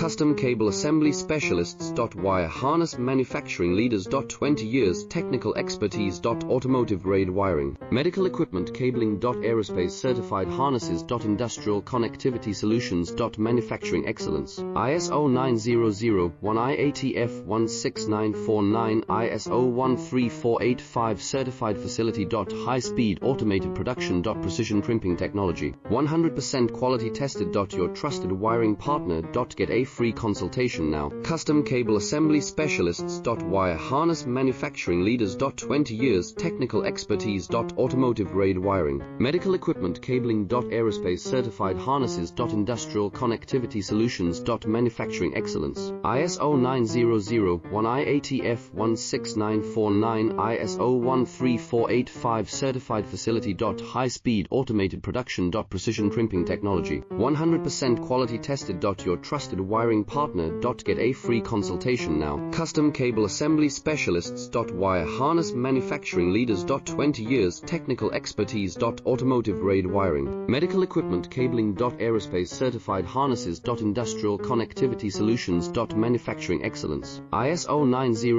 Custom Cable Assembly Specialists. Wire Harness Manufacturing Leaders. 20 years Technical Expertise. Automotive Grade Wiring, Medical Equipment Cabling. Aerospace Certified Harnesses. Industrial Connectivity Solutions. Manufacturing Excellence, ISO 9001 IATF 16949 ISO 13485 Certified Facility. High Speed Automated Production. Precision Crimping Technology, 100% quality tested. Your trusted wiring partner. Get a free consultation now. Custom Cable Assembly Specialists. Wire Harness Manufacturing Leaders. 20 years Technical Expertise. Automotive Grade Wiring, Medical Equipment Cabling. Aerospace Certified Harnesses. Industrial Connectivity Solutions. Manufacturing Excellence, ISO 9001 IATF 16949 ISO 13485 Certified Facility. High Speed Automated Production. Precision Crimping Technology, 100% quality tested. Your trusted wiring partner. Get a free consultation now. Custom Cable Assembly Specialists. Wire Harness Manufacturing Leaders. 20 years Technical Expertise. Automotive Grade Wiring, Medical Equipment Cabling. Aerospace Certified Harnesses. Industrial Connectivity Solutions. Manufacturing Excellence, ISO 90